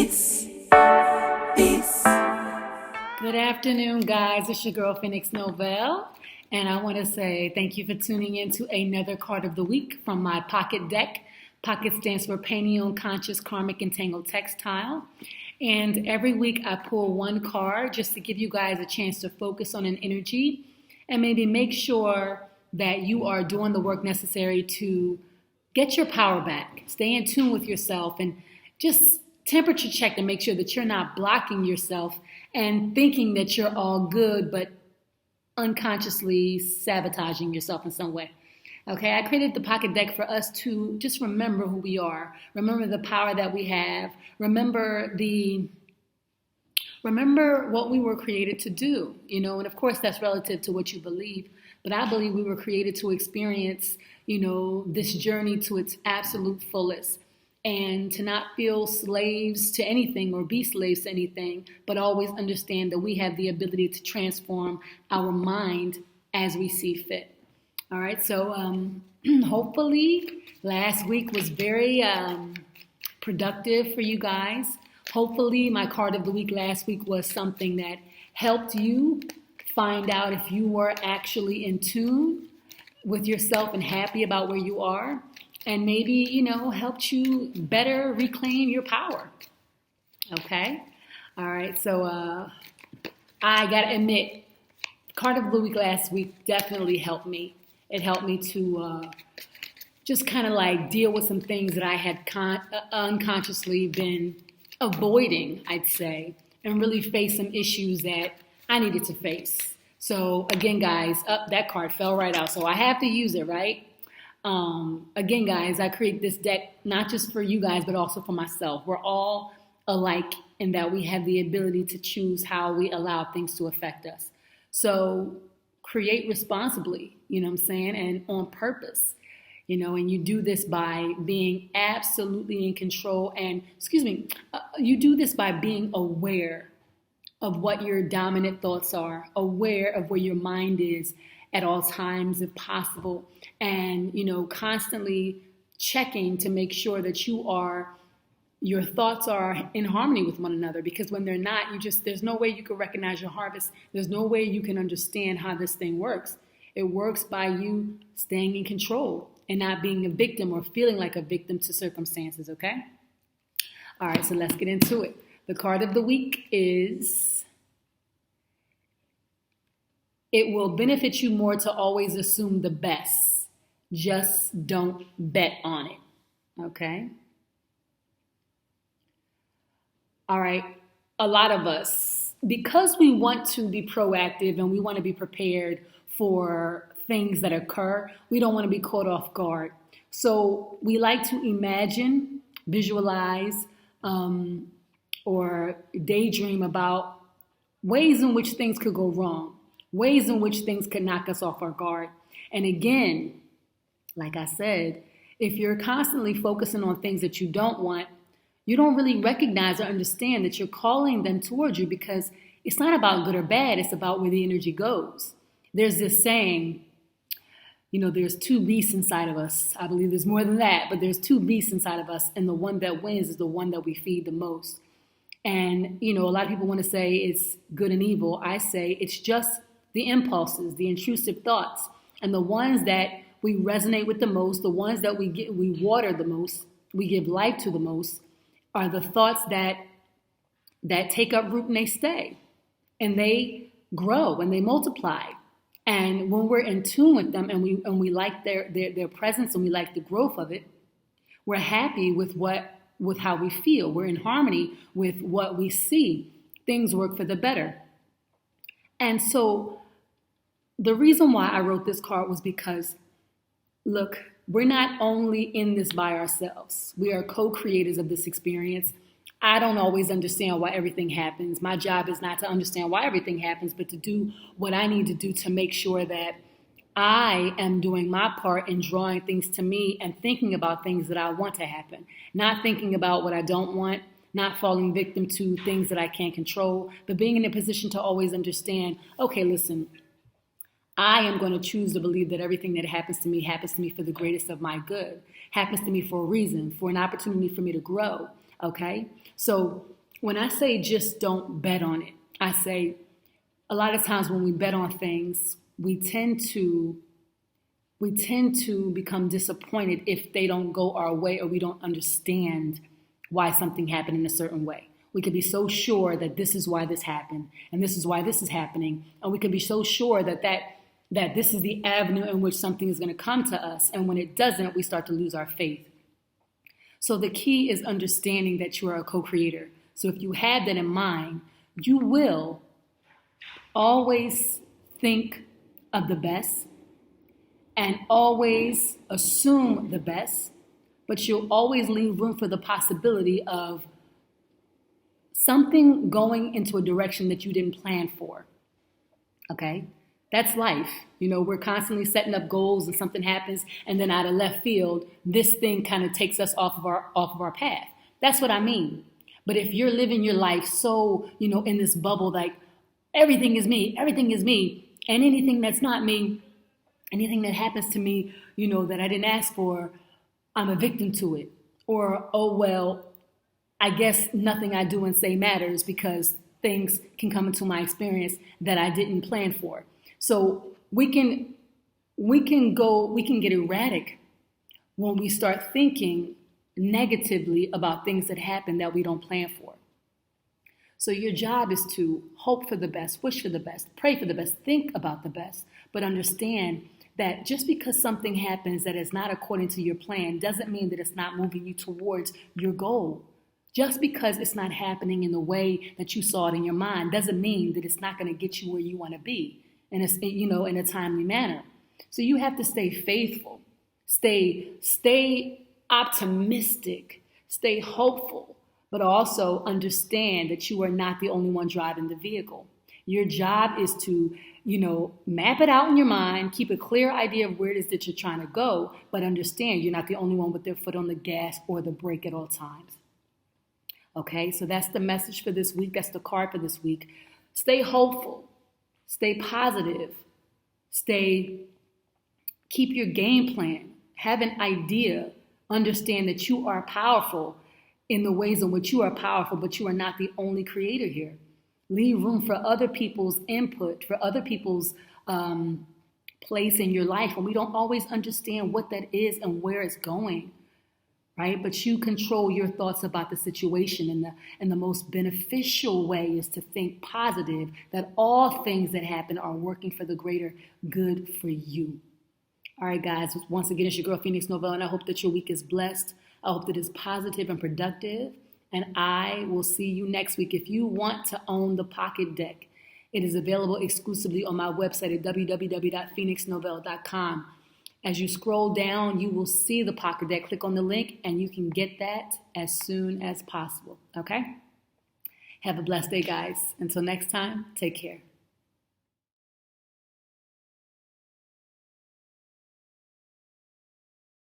Peace. Peace. Good afternoon, guys. It's your girl, Phoenix Novell. And I want to say thank you for tuning in to another card of the week from my P.O.C.K.E.T deck. P.O.C.K.E.T stands for Painting Unconscious Karmic Entangled Textile. And every week I pull one card just to give you guys a chance to focus on an energy and maybe make sure that you are doing the work necessary to get your power back. Stay in tune with yourself and just temperature check to make sure that you're not blocking yourself and thinking that you're all good, but unconsciously sabotaging yourself in some way. Okay, I created the P.O.C.K.E.T deck for us to just remember who we are, remember the power that we have, remember what we were created to do, and of course that's relative to what you believe, but I believe we were created to experience, this journey to its absolute fullest and to not feel slaves to anything or be slaves to anything, but always understand that we have the ability to transform our mind as we see fit. All right, so hopefully last week was very productive for you guys. Hopefully my card of the week last week was something that helped you find out if you were actually in tune with yourself and happy about where you are, and maybe, helped you better reclaim your power. Okay? All right, so I got to admit, card of the week last week definitely helped me. It helped me to just kind of like deal with some things that I had unconsciously been avoiding, I'd say, and really face some issues that I needed to face. So again, guys, that card fell right out. So I have to use it, right? Again, guys, I create this deck not just for you guys, but also for myself. We're all alike in that we have the ability to choose how we allow things to affect us. So create responsibly, and on purpose, and you do this by being absolutely in control and, you do this by being aware of what your dominant thoughts are, aware of where your mind is at all times if possible, and, constantly checking to make sure that your thoughts are in harmony with one another, because when they're not, there's no way you can recognize your harvest. There's no way you can understand how this thing works. It works by you staying in control and not being a victim or feeling like a victim to circumstances, okay? All right, so let's get into it. The card of the week is, it will benefit you more to always assume the best. Just don't bet on it, okay? All right, a lot of us, because we want to be proactive and we want to be prepared for things that occur, we don't want to be caught off guard. So we like to imagine, visualize, or daydream about ways in which things could go wrong, ways in which things could knock us off our guard. And again, like I said, if you're constantly focusing on things that you don't want, you don't really recognize or understand that you're calling them towards you, because it's not about good or bad, it's about where the energy goes. There's this saying, there's two beasts inside of us. I believe there's more than that, but there's two beasts inside of us, and the one that wins is the one that we feed the most. And, a lot of people want to say it's good and evil. I say it's just the impulses, the intrusive thoughts, and the ones that we resonate with the most, the ones that we water the most, we give life to the most, are the thoughts that take up root and they stay, and they grow and they multiply. And when we're in tune with them and we like their presence and we like the growth of it, we're happy with how we feel. We're in harmony with what we see. Things work for the better. And so the reason why I wrote this card was because, look, we're not only in this by ourselves. We are co-creators of this experience. I don't always understand why everything happens. My job is not to understand why everything happens, but to do what I need to do to make sure that I am doing my part in drawing things to me and thinking about things that I want to happen, not thinking about what I don't want, not falling victim to things that I can't control, but being in a position to always understand, okay, listen, I am going to choose to believe that everything that happens to me for the greatest of my good, happens to me for a reason, for an opportunity for me to grow, okay? So When I say just don't bet on it, I say a lot of times when we bet on things, we tend to become disappointed if they don't go our way or we don't understand why something happened in a certain way. We can be so sure that this is why this happened and this is why this is happening. And we can be so sure that this is the avenue in which something is going to come to us. And when it doesn't, we start to lose our faith. So the key is understanding that you are a co-creator. So if you have that in mind, you will always think of the best and always assume the best, but you'll always leave room for the possibility of something going into a direction that you didn't plan for. Okay? That's life. We're constantly setting up goals and something happens, and then out of left field, this thing kind of takes us off of our path. That's what I mean. But if you're living your life so, in this bubble, like everything is me, and anything that's not me, anything that happens to me, that I didn't ask for, I'm a victim to it. Or, oh, well, I guess nothing I do and say matters because things can come into my experience that I didn't plan for. So we can get erratic when we start thinking negatively about things that happen that we don't plan for. So your job is to hope for the best, wish for the best, pray for the best, think about the best, but understand that just because something happens that is not according to your plan doesn't mean that it's not moving you towards your goal. Just because it's not happening in the way that you saw it in your mind doesn't mean that it's not going to get you where you want to be in a timely manner. So you have to stay faithful, stay optimistic, stay hopeful, but also understand that you are not the only one driving the vehicle. Your job is to, map it out in your mind, keep a clear idea of where it is that you're trying to go, but understand you're not the only one with their foot on the gas or the brake at all times. Okay, so that's the message for this week. That's the card for this week. Stay hopeful, stay positive, keep your game plan, have an idea, understand that you are powerful in the ways in which you are powerful, but you are not the only creator here. Leave room for other people's input, for other people's place in your life. And we don't always understand what that is and where it's going, right? But you control your thoughts about the situation. And the most beneficial way is to think positive, that all things that happen are working for the greater good for you. All right, guys, once again, it's your girl, Phoenix Novell, and I hope that your week is blessed. I hope that it's positive and productive. And I will see you next week. If you want to own the P.O.C.K.E.T Deck, it is available exclusively on my website at www.phoenixnovell.com. As you scroll down, you will see the P.O.C.K.E.T Deck. Click on the link, and you can get that as soon as possible. Okay? Have a blessed day, guys. Until next time, take care.